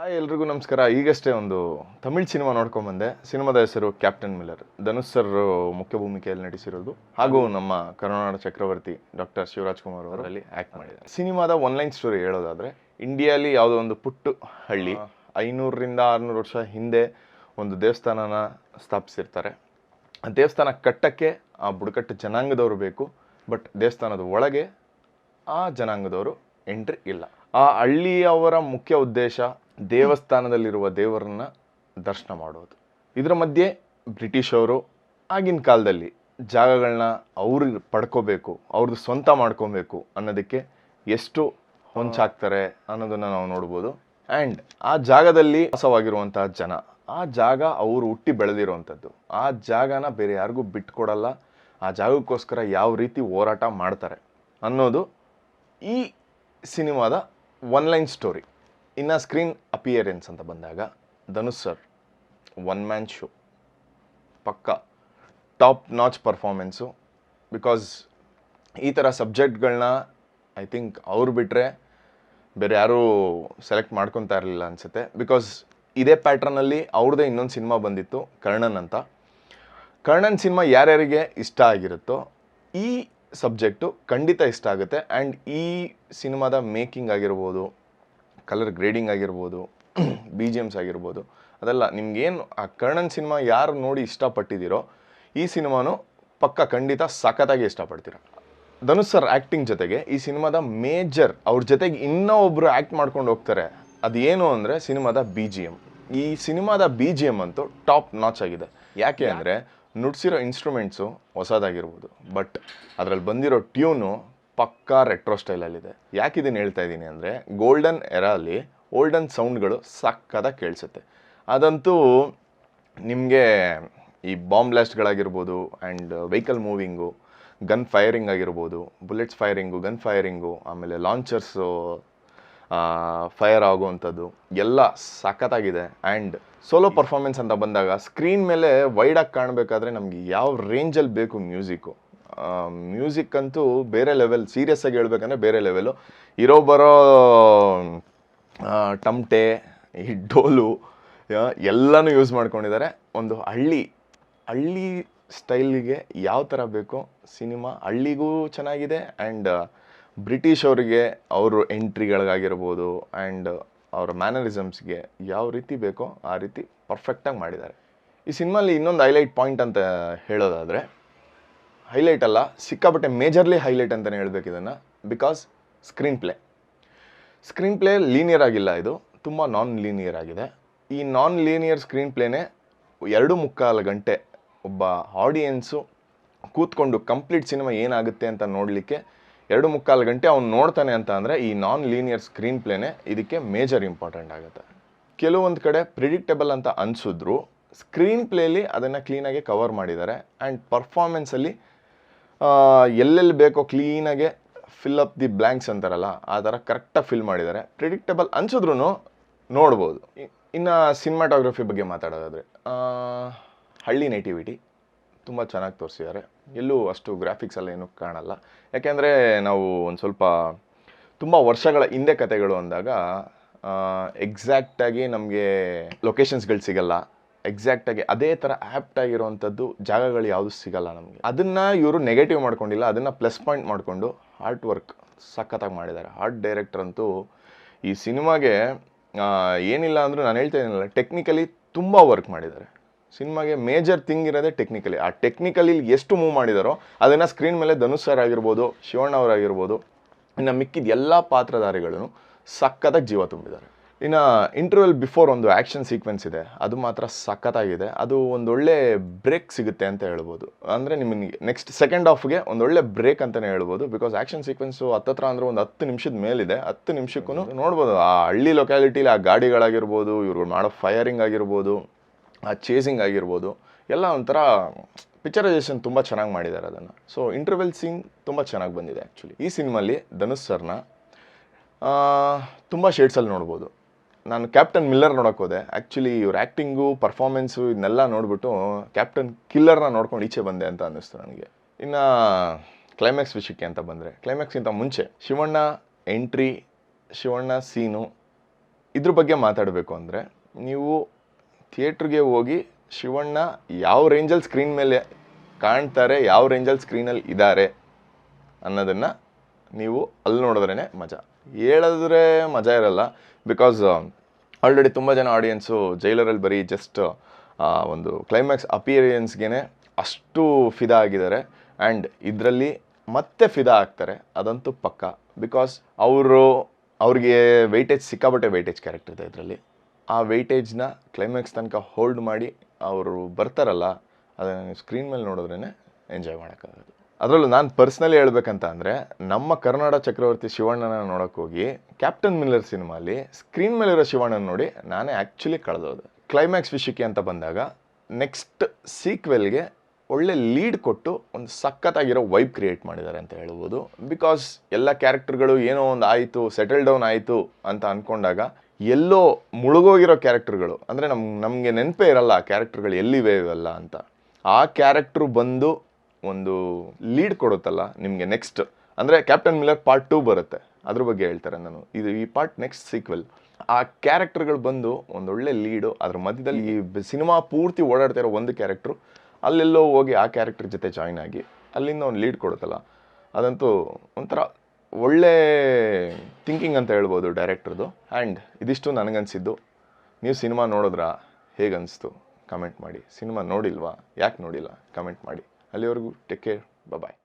Hi ಎಲ್ರಿಗೂ ನಮಸ್ಕಾರ. ಈಗಷ್ಟೇ ಒಂದು ತಮಿಳ್ ಸಿನಿಮಾ ನೋಡ್ಕೊಂಬಂದೆ. ಸಿನಿಮಾದ ಹೆಸರು ಕ್ಯಾಪ್ಟನ್ ಮಿಲ್ಲರ್. ಧನುಷ್ ಸರ್ ಮುಖ್ಯ ಭೂಮಿಕೆಯಲ್ಲಿ ನಟಿಸಿರೋದು ಹಾಗೂ ನಮ್ಮ ಕರುನಾಡ ಚಕ್ರವರ್ತಿ ಡಾಕ್ಟರ್ ಶಿವರಾಜ್ ಕುಮಾರ್ ಅವರು ಅಲ್ಲಿ ಆ್ಯಕ್ಟ್ ಮಾಡಿದ್ದಾರೆ. ಸಿನಿಮಾದ ಒನ್ಲೈನ್ ಸ್ಟೋರಿ ಹೇಳೋದಾದರೆ, ಇಂಡಿಯಾಲಿ ಯಾವುದೋ ಒಂದು ಪುಟ್ಟು ಹಳ್ಳಿ 500ರಿಂದ 600 ವರ್ಷ ಹಿಂದೆ ಒಂದು ದೇವಸ್ಥಾನನ ಸ್ಥಾಪಿಸಿರ್ತಾರೆ. ಆ ದೇವಸ್ಥಾನ ಕಟ್ಟಕ್ಕೆ ಆ ಬುಡಕಟ್ಟು ಜನಾಂಗದವರು ಬೇಕು, ಬಟ್ ದೇವಸ್ಥಾನದ ಒಳಗೆ ಆ ಜನಾಂಗದವರು ಎಂಟ್ರಿ ಇಲ್ಲ. ಆ ಹಳ್ಳಿಯವರ ಮುಖ್ಯ ಉದ್ದೇಶ ದೇವಸ್ಥಾನದಲ್ಲಿರುವ ದೇವರನ್ನ ದರ್ಶನ ಮಾಡೋದು. ಇದರ ಮಧ್ಯೆ ಬ್ರಿಟಿಷ್ ಅವರು ಆಗಿನ ಕಾಲದಲ್ಲಿ ಜಾಗಗಳನ್ನ ಅವ್ರು ಪಡ್ಕೋಬೇಕು, ಅವ್ರದ್ದು ಸ್ವಂತ ಮಾಡ್ಕೊಬೇಕು ಅನ್ನೋದಕ್ಕೆ ಎಷ್ಟು ಹೊಂಚಾಕ್ತಾರೆ ಅನ್ನೋದನ್ನು ನಾವು ನೋಡ್ಬೋದು. ಆ್ಯಂಡ್ ಆ ಜಾಗದಲ್ಲಿ ವಾಸವಾಗಿರುವಂತಹ ಜನ, ಆ ಜಾಗ ಅವರು ಹುಟ್ಟಿ ಬೆಳೆದಿರುವಂಥದ್ದು, ಆ ಜಾಗನ ಬೇರೆ ಯಾರಿಗೂ ಬಿಟ್ಕೊಡಲ್ಲ, ಆ ಜಾಗಕ್ಕೋಸ್ಕರ ಯಾವ ರೀತಿ ಹೋರಾಟ ಮಾಡ್ತಾರೆ ಅನ್ನೋದು ಈ ಸಿನಿಮಾದ ಒನ್ಲೈನ್ ಸ್ಟೋರಿ. ಇನ್ನು ಸ್ಕ್ರೀನ್ ಅಪಿಯರೆನ್ಸ್ ಅಂತ ಬಂದಾಗ Dhanush sir one man show, ಪಕ್ಕ ಟಾಪ್ ನಾಚ್ ಪರ್ಫಾರ್ಮೆನ್ಸು. ಬಿಕಾಸ್ ಈ ಥರ ಸಬ್ಜೆಕ್ಟ್ಗಳನ್ನ ಐ ಥಿಂಕ್ ಅವ್ರು ಬಿಟ್ಟರೆ ಬೇರೆ ಯಾರೂ ಸೆಲೆಕ್ಟ್ ಮಾಡ್ಕೊತಾ ಇರಲಿಲ್ಲ ಅನಿಸುತ್ತೆ. ಬಿಕಾಸ್ ಇದೇ ಪ್ಯಾಟ್ರನಲ್ಲಿ ಅವ್ರದ್ದೇ ಇನ್ನೊಂದು ಸಿನಿಮಾ ಬಂದಿತ್ತು, ಕರ್ಣನ್ ಅಂತ. ಕರ್ಣನ್ ಸಿನಿಮಾ ಯಾರ್ಯಾರಿಗೆ ಇಷ್ಟ ಆಗಿರುತ್ತೋ ಈ ಸಬ್ಜೆಕ್ಟು ಖಂಡಿತ ಇಷ್ಟ ಆಗುತ್ತೆ. ಆ್ಯಂಡ್ ಈ ಸಿನಿಮಾದ ಮೇಕಿಂಗ್ ಆಗಿರ್ಬೋದು, ಕಲರ್ ಗ್ರೇಡಿಂಗ್ ಆಗಿರ್ಬೋದು, BGMs ಆಗಿರ್ಬೋದು, ಅದೆಲ್ಲ ನಿಮ್ಗೇನು ಆ ಕರ್ಣನ್ ಸಿನಿಮಾ ಯಾರು ನೋಡಿ ಇಷ್ಟಪಟ್ಟಿದ್ದೀರೋ ಈ ಸಿನಿಮಾನು ಪಕ್ಕ ಖಂಡಿತ ಸಖತ್ತಾಗಿ ಇಷ್ಟಪಡ್ತೀರ. ಧನುಷ್ ಸರ್ ಆ್ಯಕ್ಟಿಂಗ್ ಜೊತೆಗೆ ಈ ಸಿನಿಮಾದ ಮೇಜರ್ ಅವ್ರ ಜೊತೆಗೆ ಇನ್ನೂ ಒಬ್ಬರು ಆ್ಯಕ್ಟ್ ಮಾಡ್ಕೊಂಡು ಹೋಗ್ತಾರೆ. ಅದೇನು ಅಂದರೆ ಸಿನಿಮಾದ BGM. ಈ ಸಿನಿಮಾದ BGM ಅಂತೂ ಟಾಪ್ ನಾಚ್ ಆಗಿದೆ. ಯಾಕೆ ಅಂದರೆ ನುಡ್ಸಿರೋ ಇನ್ಸ್ಟ್ರೂಮೆಂಟ್ಸು ಹೊಸದಾಗಿರ್ಬೋದು, ಬಟ್ ಅದರಲ್ಲಿ ಬಂದಿರೋ ಟ್ಯೂನು ಪಕ್ಕಾ ರೆಟ್ರೋ ಸ್ಟೈಲಲ್ಲಿದೆ. ಯಾಕೆ ಇದನ್ನು ಹೇಳ್ತಾ ಇದ್ದೀನಿ ಅಂದರೆ, ಗೋಲ್ಡನ್ ಎರಲ್ಲಿ ಓಲ್ಡನ್ ಸೌಂಡ್ಗಳು ಸಕ್ಕತ್ತಾಗಿ ಕೇಳಿಸುತ್ತೆ. ಅದಂತೂ ನಿಮಗೆ ಈ ಬಾಂಬ್ ಬ್ಲಾಸ್ಟ್ಗಳಾಗಿರ್ಬೋದು, and vehicle moving, gun firing ಆಗಿರ್ಬೋದು, ಬುಲೆಟ್ಸ್ ಫೈರಿಂಗು, ಗನ್ ಫೈರಿಂಗು, ಆಮೇಲೆ ಲಾಂಚರ್ಸು ಫೈರ್ ಆಗುವಂಥದ್ದು ಎಲ್ಲ ಸಖತ್ತಾಗಿದೆ. ಆ್ಯಂಡ್ ಸೋಲೋ ಪರ್ಫಾರ್ಮೆನ್ಸ್ ಅಂತ ಬಂದಾಗ ಸ್ಕ್ರೀನ್ ಮೇಲೆ ವೈಡಾಗಿ ಕಾಣಬೇಕಾದ್ರೆ ನಮಗೆ ಯಾವ ರೇಂಜಲ್ಲಿ ಬೇಕು ಮ್ಯೂಸಿಕ್ ಅಂತೂ ಬೇರೆ ಲೆವೆಲ್. ಸೀರಿಯಸ್ ಆಗಿ ಹೇಳ್ಬೇಕಂದ್ರೆ ಬೇರೆ ಲೆವೆಲು. ಇರೋ ಬರೋ ಟಮ್ಟೆ, ಈ ಡೋಲು ಎಲ್ಲನೂ ಯೂಸ್ ಮಾಡ್ಕೊಂಡಿದ್ದಾರೆ. ಒಂದು ಹಳ್ಳಿ ಸ್ಟೈಲಿಗೆ ಯಾವ ಥರ ಬೇಕೋ ಸಿನಿಮಾ ಹಳ್ಳಿಗೂ ಚೆನ್ನಾಗಿದೆ. ಆ್ಯಂಡ್ ಬ್ರಿಟಿಷ್ ಅವರಿಗೆ ಅವರು ಎಂಟ್ರಿಗಳಿಗಾಗಿರ್ಬೋದು, ಆ್ಯಂಡ್ ಅವರ ಮ್ಯಾನರಿಸಮ್ಸ್ಗೆ ಯಾವ ರೀತಿ ಬೇಕೋ ಆ ರೀತಿ ಪರ್ಫೆಕ್ಟಾಗಿ ಮಾಡಿದ್ದಾರೆ. ಈ ಸಿನಿಮಾಲಿ ಇನ್ನೊಂದು ಹೈಲೈಟ್ ಪಾಯಿಂಟ್ ಅಂತ ಹೇಳೋದಾದರೆ, ಹೈಲೈಟ್ ಅಲ್ಲ, ಸಿಕ್ಕಾಪಟ್ಟೆ ಮೇಜರ್ಲಿ ಹೈಲೈಟ್ ಅಂತಲೇ ಹೇಳ್ಬೇಕು ಇದನ್ನು. ಬಿಕಾಸ್ ಸ್ಕ್ರೀನ್ ಪ್ಲೇ ಲೀನಿಯರ್ ಆಗಿಲ್ಲ, ಇದು ತುಂಬ ನಾನ್ ಲೀನಿಯರ್ ಆಗಿದೆ. ಈ ನಾನ್ ಲೀನಿಯರ್ ಸ್ಕ್ರೀನ್ ಪ್ಲೇನೇ 2.25 ಗಂಟೆ ಒಬ್ಬ ಆಡಿಯನ್ಸು ಕೂತ್ಕೊಂಡು ಕಂಪ್ಲೀಟ್ ಸಿನಿಮಾ ಏನಾಗುತ್ತೆ ಅಂತ ನೋಡಲಿಕ್ಕೆ 2.25 ಗಂಟೆ ಅವ್ನು ನೋಡ್ತಾನೆ ಅಂತ ಅಂದರೆ ಈ ನಾನ್ ಲೀನಿಯರ್ ಸ್ಕ್ರೀನ್ ಪ್ಲೇನೇ ಇದಕ್ಕೆ ಮೇಜರ್ ಇಂಪಾರ್ಟೆಂಟ್ ಆಗುತ್ತೆ. ಕೆಲವೊಂದು ಕಡೆ ಪ್ರಿಡಿಕ್ಟಬಲ್ ಅಂತ ಅನಿಸಿದ್ರು, ಸ್ಕ್ರೀನ್ ಪ್ಲೇಲಿ ಅದನ್ನು ಕ್ಲೀನಾಗಿ ಕವರ್ ಮಾಡಿದ್ದಾರೆ. ಆ್ಯಂಡ್ ಪರ್ಫಾರ್ಮೆನ್ಸಲ್ಲಿ ಎಲ್ಲೆಲ್ಲಿ ಬೇಕೋ ಕ್ಲೀನಾಗೆ ಫಿಲ್ ಅಪ್ ದಿ ಬ್ಲ್ಯಾಂಕ್ಸ್ ಅಂತಾರಲ್ಲ, ಆ ಥರ ಕರೆಕ್ಟಾಗಿ ಫಿಲ್ ಮಾಡಿದ್ದಾರೆ. ಪ್ರಿಡಿಕ್ಟಬಲ್ ಅನ್ಸಿದ್ರು ನೋಡ್ಬೋದು. ಇನ್ನು ಸಿನಿಮಾಟೋಗ್ರಫಿ ಬಗ್ಗೆ ಮಾತಾಡೋದಾದರೆ, ಹಳ್ಳಿ ನೇಟಿವಿಟಿ ತುಂಬ ಚೆನ್ನಾಗಿ ತೋರಿಸಿದ್ದಾರೆ. ಎಲ್ಲೂ ಅಷ್ಟು ಗ್ರಾಫಿಕ್ಸ್ ಎಲ್ಲ ಏನೂ ಕಾಣಲ್ಲ. ಯಾಕೆಂದರೆ ನಾವು ಒಂದು ಸ್ವಲ್ಪ ತುಂಬ ವರ್ಷಗಳ ಹಿಂದೆ ಕತೆಗಳು ಅಂದಾಗ ಎಕ್ಸಾಕ್ಟಾಗಿ ನಮಗೆ ಲೊಕೇಶನ್ಸ್ಗಳು ಸಿಗಲ್ಲ. ಎಕ್ಸಾಕ್ಟಾಗಿ ಅದೇ ಥರ ಆ್ಯಪ್ಟ್ ಆಗಿರುವಂಥದ್ದು ಜಾಗಗಳು ಯಾವುದು ಸಿಗಲ್ಲ ನಮಗೆ. ಅದನ್ನು ಇವರು ನೆಗೆಟಿವ್ ಮಾಡ್ಕೊಂಡಿಲ್ಲ, ಅದನ್ನು ಪ್ಲಸ್ ಪಾಯಿಂಟ್ ಮಾಡಿಕೊಂಡು ಆರ್ಟ್ ವರ್ಕ್ ಸಖತ್ತಾಗಿ ಮಾಡಿದ್ದಾರೆ. ಆರ್ಟ್ ಡೈರೆಕ್ಟರ್ ಅಂತೂ ಈ ಸಿನಿಮಾಗೆ ಏನಿಲ್ಲ ಅಂದರೂ ನಾನು ಹೇಳ್ತಾ ಇದ್ದೀನಲ್ಲ, ಟೆಕ್ನಿಕಲಿ ತುಂಬ ವರ್ಕ್ ಮಾಡಿದ್ದಾರೆ. ಸಿನಿಮಾಗೆ ಮೇಜರ್ ಥಿಂಗ್ ಇರೋದೇ ಟೆಕ್ನಿಕಲಿ. ಆ ಟೆಕ್ನಿಕಲಿ ಎಷ್ಟು ಮೂವ್ ಮಾಡಿದಾರೋ ಅದನ್ನು ಸ್ಕ್ರೀನ್ ಮೇಲೆ ಧನುಷ್ ಸರ್ ಆಗಿರ್ಬೋದು, ಶಿವಣ್ಣ ಅವರಾಗಿರ್ಬೋದು, ಇನ್ನು ಮಿಕ್ಕಿದ ಎಲ್ಲ ಪಾತ್ರಧಾರಿಗಳನ್ನು ಸಖತ್ತಾಗಿ ಜೀವ ತುಂಬಿದ್ದಾರೆ. ಇನ್ನು ಇಂಟರ್ವೆಲ್ ಬಿಫೋರ್ ಒಂದು ಆ್ಯಕ್ಷನ್ ಸೀಕ್ವೆನ್ಸ್ ಇದೆ, ಅದು ಮಾತ್ರ ಸಖತ್ತಾಗಿದೆ. ಅದು ಒಂದೊಳ್ಳೆ ಬ್ರೇಕ್ ಸಿಗುತ್ತೆ ಅಂತ ಹೇಳ್ಬೋದು. ಅಂದರೆ ನಿಮಗೆ ನೆಕ್ಸ್ಟ್ ಸೆಕೆಂಡ್ ಹಾಫ್ಗೆ ಒಂದೊಳ್ಳೆ ಬ್ರೇಕ್ ಅಂತಲೇ ಹೇಳ್ಬೋದು. ಬಿಕಾಸ್ ಆ್ಯಕ್ಷನ್ ಸೀಕ್ವೆನ್ಸು ಹತ್ತತ್ರ ಅಂದರೆ ಒಂದು 10 ನಿಮಿಷದ ಮೇಲಿದೆ. 10 ನಿಮಿಷಕ್ಕೂ ನೋಡ್ಬೋದು ಆ ಹಳ್ಳಿ ಲೊಕ್ಯಾಲಿಟಿಲಿ ಆ ಗಾಡಿಗಳಾಗಿರ್ಬೋದು, ಇವ್ರು ಮಾಡೋ ಫೈರಿಂಗ್ ಆಗಿರ್ಬೋದು, ಆ ಚೇಸಿಂಗ್ ಆಗಿರ್ಬೋದು, ಎಲ್ಲ ಒಂಥರ ಪಿಕ್ಚರೈಸೇಷನ್ ತುಂಬ ಚೆನ್ನಾಗಿ ಮಾಡಿದ್ದಾರೆ ಅದನ್ನು. ಸೊ ಇಂಟರ್ವೆಲ್ ಸೀನ್ ತುಂಬ ಚೆನ್ನಾಗಿ ಬಂದಿದೆ. ಆ್ಯಕ್ಚುಲಿ ಈ ಸಿನಿಮಾಲಿ ಧನುಷ್ ಸರ್ನ ತುಂಬ ಶೇಡ್ಸಲ್ಲಿ ನೋಡ್ಬೋದು. ನಾನು ಕ್ಯಾಪ್ಟನ್ ಮಿಲ್ಲರ್ ನೋಡೋಕೆ ಹೋದೆ. ಆ್ಯಕ್ಚುಲಿ ಇವ್ರ ಆ್ಯಕ್ಟಿಂಗು, ಪರ್ಫಾರ್ಮೆನ್ಸು ಇದನ್ನೆಲ್ಲ ನೋಡಿಬಿಟ್ಟು ಕ್ಯಾಪ್ಟನ್ ಕಿಲ್ಲರ್ನ ನೋಡ್ಕೊಂಡು ಈಚೆ ಬಂದೆ ಅಂತ ಅನ್ನಿಸ್ತು ನನಗೆ. ಇನ್ನು ಕ್ಲೈಮ್ಯಾಕ್ಸ್ ವಿಷಯಕ್ಕೆ ಅಂತ ಬಂದರೆ, ಕ್ಲೈಮ್ಯಾಕ್ಸ್ಗಿಂತ ಮುಂಚೆ ಶಿವಣ್ಣ ಎಂಟ್ರಿ, ಶಿವಣ್ಣ ಸೀನು ಇದ್ರ ಬಗ್ಗೆ ಮಾತಾಡಬೇಕು ಅಂದರೆ ನೀವು ಥಿಯೇಟ್ರಿಗೆ ಹೋಗಿ ಶಿವಣ್ಣ ಯಾವ ರೇಂಜಲ್ಲಿ ಸ್ಕ್ರೀನ್ ಮೇಲೆ ಕಾಣ್ತಾರೆ, ಯಾವ ರೇಂಜಲ್ಲಿ ಸ್ಕ್ರೀನಲ್ಲಿ ಇದ್ದಾರೆ ಅನ್ನೋದನ್ನು ನೀವು ಅಲ್ಲಿ ನೋಡಿದ್ರೇ ಮಜಾ. ಹೇಳಿದ್ರೆ ಮಜಾ ಇರಲ್ಲ, ಬಿಕಾಸ್ ಆಲ್ರೆಡಿ ತುಂಬ ಜನ ಆಡಿಯನ್ಸು ಜೈಲರಲ್ಲಿ ಬರೀ ಜಸ್ಟ್ ಒಂದು ಕ್ಲೈಮ್ಯಾಕ್ಸ್ ಅಪಿಯರೆನ್ಸ್ಗೆ ಅಷ್ಟು ಫಿದಾ ಆಗಿದ್ದಾರೆ. ಆ್ಯಂಡ್ ಇದರಲ್ಲಿ ಮತ್ತೆ ಫಿದಾ ಆಗ್ತಾರೆ, ಅದಂತೂ ಪಕ್ಕ. ಬಿಕಾಸ್ ಅವ್ರಿಗೆ ವೆಯ್ಟೇಜ್ ಸಿಕ್ಕಾಬಟ್ಟೆ ವೆಯ್ಟೇಜ್ ಕ್ಯಾರೆಕ್ಟರ್ ಇದೆ ಇದರಲ್ಲಿ. ಆ ವೆಯ್ಟೇಜ್ನ ಕ್ಲೈಮ್ಯಾಕ್ಸ್ ತನಕ ಹೋಲ್ಡ್ ಮಾಡಿ ಅವರು ಬರ್ತಾರಲ್ಲ, ಅದನ್ನು ಸ್ಕ್ರೀನ್ ಮೇಲೆ ನೋಡಿದ್ರೇ ಎಂಜಾಯ್ ಮಾಡೋಕ್ಕಾಗೋದು. ಅದರಲ್ಲೂ ನಾನು ಪರ್ಸ್ನಲಿ ಹೇಳ್ಬೇಕಂತ ಅಂದರೆ, ನಮ್ಮ ಕರುನಾಡ ಚಕ್ರವರ್ತಿ ಶಿವಣ್ಣನ ನೋಡೋಕೆ ಹೋಗಿ ಕ್ಯಾಪ್ಟನ್ ಮಿಲ್ಲರ್ ಸಿನಿಮಾಲಿ ಸ್ಕ್ರೀನ್ ಮೇಲಿರೋ ಶಿವಣ್ಣನ ನೋಡಿ ನಾನೇ ಆ್ಯಕ್ಚುಲಿ ಕಳೆದೋದೆ. ಕ್ಲೈಮ್ಯಾಕ್ಸ್ ವಿಷಯಕ್ಕೆ ಅಂತ ಬಂದಾಗ ನೆಕ್ಸ್ಟ್ ಸೀಕ್ವೆಲ್ಗೆ ಒಳ್ಳೆ ಲೀಡ್ ಕೊಟ್ಟು ಒಂದು ಸಖತ್ತಾಗಿರೋ ವೈಬ್ ಕ್ರಿಯೇಟ್ ಮಾಡಿದ್ದಾರೆ ಅಂತ ಹೇಳ್ಬೋದು. ಬಿಕಾಸ್ ಎಲ್ಲ ಕ್ಯಾರೆಕ್ಟರ್ಗಳು ಏನೋ ಒಂದು ಆಯಿತು, ಸೆಟಲ್ ಡೌನ್ ಆಯಿತು ಅಂತ ಅಂದ್ಕೊಂಡಾಗ ಎಲ್ಲೋ ಮುಳುಗೋಗಿರೋ ಕ್ಯಾರೆಕ್ಟರ್ಗಳು, ಅಂದರೆ ನಮಗೆ ನೆನಪೇ ಇರಲ್ಲ ಆ ಕ್ಯಾರೆಕ್ಟರ್ಗಳು ಎಲ್ಲಿವೆ ಇವೆಲ್ಲ ಅಂತ. ಆ ಕ್ಯಾರೆಕ್ಟ್ರು ಬಂದು ಒಂದು ಲೀಡ್ ಕೊಡುತ್ತಲ್ಲ ನಿಮಗೆ ನೆಕ್ಸ್ಟ್, ಅಂದರೆ ಕ್ಯಾಪ್ಟನ್ ಮಿಲ್ಲರ್ ಪಾರ್ಟ್ 2 ಬರುತ್ತೆ, ಅದ್ರ ಬಗ್ಗೆ ಹೇಳ್ತಾರೆ ನಾನು. ಈ ಪಾರ್ಟ್ ನೆಕ್ಸ್ಟ್ ಸೀಕ್ವೆಲ್. ಆ ಕ್ಯಾರೆಕ್ಟರ್ಗಳು ಬಂದು ಒಂದೊಳ್ಳೆ ಲೀಡು, ಅದ್ರ ಮಧ್ಯದಲ್ಲಿ ಈ ಸಿನಿಮಾ ಪೂರ್ತಿ ಓಡಾಡ್ತಾ ಇರೋ ಒಂದು ಕ್ಯಾರೆಕ್ಟ್ರು ಅಲ್ಲೆಲ್ಲೋ ಹೋಗಿ ಆ ಕ್ಯಾರೆಕ್ಟರ್ ಜೊತೆ ಜಾಯ್ನ್ ಆಗಿ ಅಲ್ಲಿಂದ ಒಂದು ಲೀಡ್ ಕೊಡುತ್ತಲ್ಲ, ಅದಂತೂ ಒಂಥರ ಒಳ್ಳೆ ಥಿಂಕಿಂಗ್ ಅಂತ ಹೇಳ್ಬೋದು ಡೈರೆಕ್ಟ್ರದು. ಆ್ಯಂಡ್ ಇದಿಷ್ಟು ನನಗನ್ಸಿದ್ದು. ನೀವು ಸಿನಿಮಾ ನೋಡಿದ್ರಾ, ಹೇಗನ್ನಿಸ್ತು ಕಮೆಂಟ್ ಮಾಡಿ. ಸಿನಿಮಾ ನೋಡಿಲ್ವಾ, ಯಾಕೆ ನೋಡಿಲ್ಲ ಕಮೆಂಟ್ ಮಾಡಿ. ಅಲ್ಲಿವರೆಗೂ ಟೇಕ್ ಕೇರ್, ಬಾಯ್.